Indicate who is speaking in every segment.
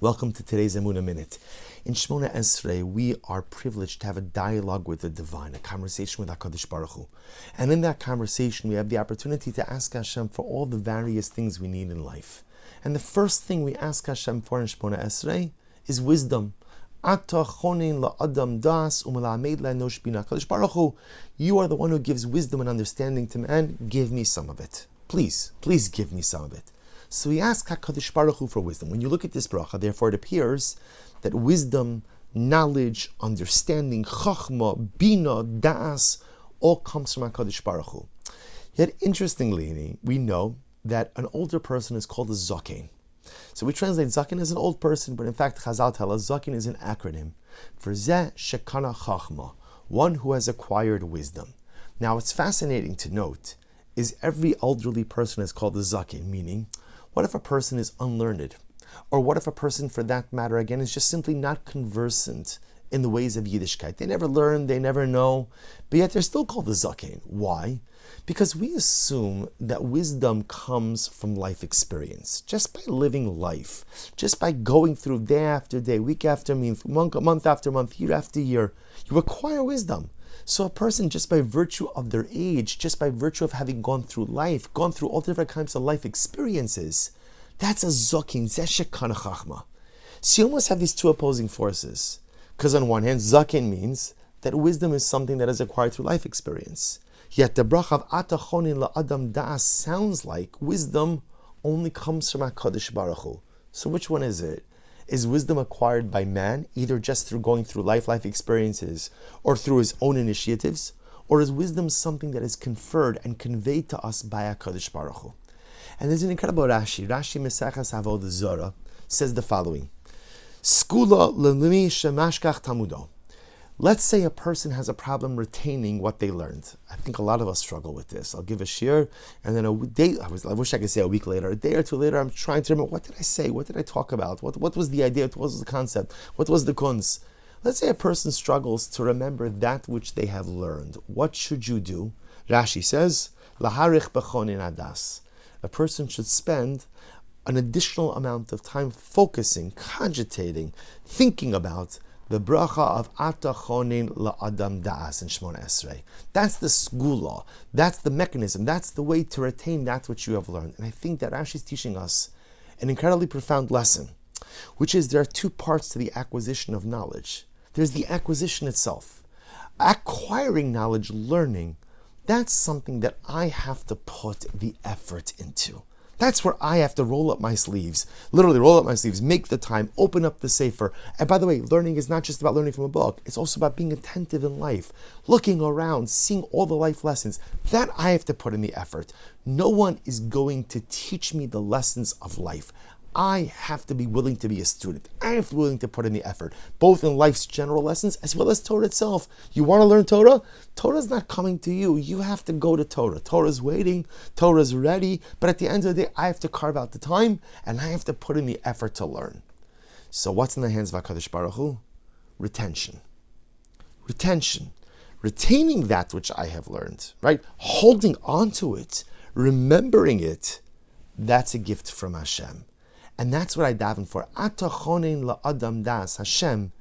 Speaker 1: Welcome to today's Emunah Minute. In Shmona Esrei, we are privileged to have a dialogue with the divine, a conversation with HaKadosh Baruch Hu. And in that conversation, we have the opportunity to ask Hashem for all the various things we need in life. And the first thing we ask Hashem for in Shmona Esrei is wisdom. Ata Chonen la'adam das u'mela'amed la'enosh bina. HaKadosh Baruch Hu, you are the one who gives wisdom and understanding to man. Give me some of it. Please give me some of it. So we ask HaKadosh Baruch Hu for wisdom. When you look at this bracha, therefore it appears that wisdom, knowledge, understanding, chachma, bina, da'as, all comes from HaKadosh Baruch Hu. Yet interestingly, we know that an older person is called a zaken. So we translate zaken as an old person, but in fact Chazal tell us zaken is an acronym for zeh shekana chachma, one who has acquired wisdom. Now it's fascinating to note is every elderly person is called a zaken, meaning what if a person is unlearned? Or what if a person, for that matter, again, is just simply not conversant in the ways of Yiddishkeit? They never learn, they never know, but yet they're still called the zaken. Why? Because we assume that wisdom comes from life experience. Just by living life, just by going through day after day, week after week, month after month, year after year, you acquire wisdom. So a person, just by virtue of their age, just by virtue of having gone through life, gone through all different kinds of life experiences, that's a zaken, zeh shekana chachma. So you almost have these two opposing forces. Because on one hand, zaken means that wisdom is something that is acquired through life experience. Yet the bracha of ata chonen la'adam da'as sounds like wisdom only comes from HaKadosh Baruch Hu. So which one is it? Is wisdom acquired by man, either just through going through life experiences, or through his own initiatives? Or is wisdom something that is conferred and conveyed to us by HaKadosh Baruch Hu? And there's an incredible Rashi. Rashi Mesachas Avodah Zarah says the following: Skula l'mi shemashkach tamudo. Let's say a person has a problem retaining what they learned. I think a lot of us struggle with this. I'll give a shir, and then a day, I wish I could say a week later, a day or two later, I'm trying to remember, what did I say? What did I talk about? What was the idea? What was the concept? What was the kunz? Let's say a person struggles to remember that which they have learned. What should you do? Rashi says, Laharich b'chonin adas. A person should spend an additional amount of time focusing, cogitating, thinking about the bracha of ata chonen la'adam da'as in Shmona Esrei. That's the skula, that's the mechanism, that's the way to retain that which you have learned. And I think that Rashi is teaching us an incredibly profound lesson, which is there are two parts to the acquisition of knowledge. There's the acquisition itself. Acquiring knowledge, learning, that's something that I have to put the effort into. That's where I have to roll up my sleeves, literally roll up my sleeves, make the time, open up the sefer. And by the way, learning is not just about learning from a book. It's also about being attentive in life, looking around, seeing all the life lessons. That I have to put in the effort. No one is going to teach me the lessons of life. I have to be willing to be a student. I have to be willing to put in the effort, both in life's general lessons as well as Torah itself. You want to learn Torah? Torah's not coming to you. You have to go to Torah. Torah's waiting. Torah's ready. But at the end of the day, I have to carve out the time and I have to put in the effort to learn. So what's in the hands of HaKadosh Baruch Hu? Retention. Retention. Retaining that which I have learned, right? Holding on to it, remembering it, that's a gift from Hashem. And that's what I daven for. Ata chonen la'adam das. Hashem,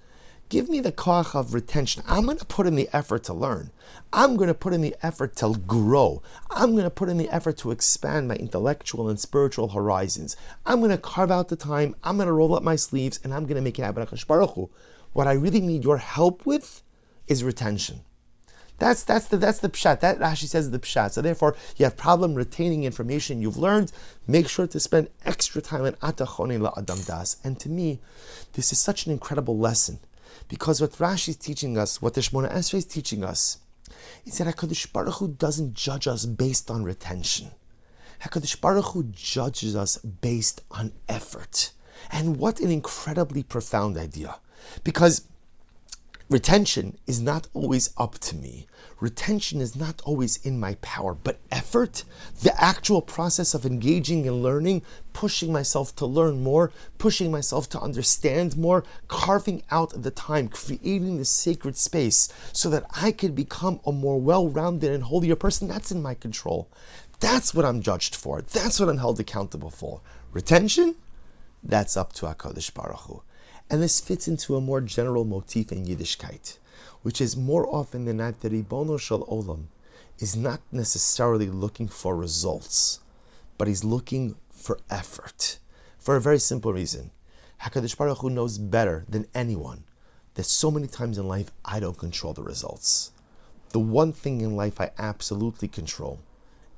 Speaker 1: give me the koach of retention. I'm going to put in the effort to learn. I'm going to put in the effort to grow. I'm going to put in the effort to expand my intellectual and spiritual horizons. I'm going to carve out the time. I'm going to roll up my sleeves, and I'm going to make it happen. HaKadosh Baruch Hu, what I really need your help with is retention. That's the pshat. That Rashi says the pshat. So therefore, you have problem retaining information you've learned. Make sure to spend extra time in ata chonen la'adam das. And to me, this is such an incredible lesson, because what Rashi is teaching us, what the Shmona Esrei is teaching us, is that HaKadosh Baruch Hu doesn't judge us based on retention. HaKadosh Baruch Hu judges us based on effort. And what an incredibly profound idea, because retention is not always up to me. Retention is not always in my power, but effort, the actual process of engaging in learning, pushing myself to learn more, pushing myself to understand more, carving out the time, creating the sacred space so that I could become a more well-rounded and holier person, that's in my control. That's what I'm judged for. That's what I'm held accountable for. Retention? that's up to HaKadosh Baruch Hu. And this fits into a more general motif in Yiddishkeit, which is more often than not the Ribono Shel Olam is not necessarily looking for results, but he's looking for effort. For a very simple reason. HaKadosh Baruch Hu knows better than anyone that so many times in life I don't control the results. The one thing in life I absolutely control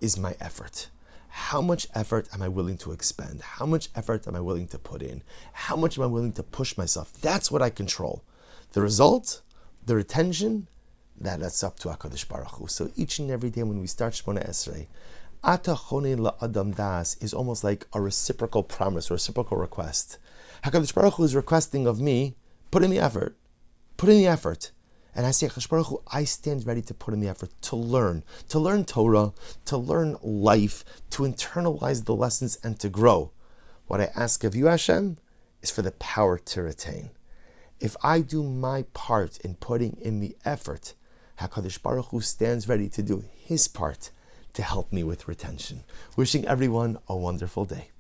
Speaker 1: is my effort. How much effort am I willing to expend? How much effort am I willing to put in? How much am I willing to push myself? That's what I control. The result, the retention, that's up to HaKadosh Baruch Hu. So each and every day when we start Shmona Esrei, Ata Chonen la'adam das is almost like a reciprocal promise or a reciprocal request. HaKadosh Baruch Hu is requesting of me, put in the effort. Put in the effort. And I say, HaKadosh Baruch Hu, I stand ready to put in the effort to learn Torah, to learn life, to internalize the lessons and to grow. What I ask of you, Hashem, is for the power to retain. If I do my part in putting in the effort, HaKadosh Baruch Hu stands ready to do his part to help me with retention. Wishing everyone a wonderful day.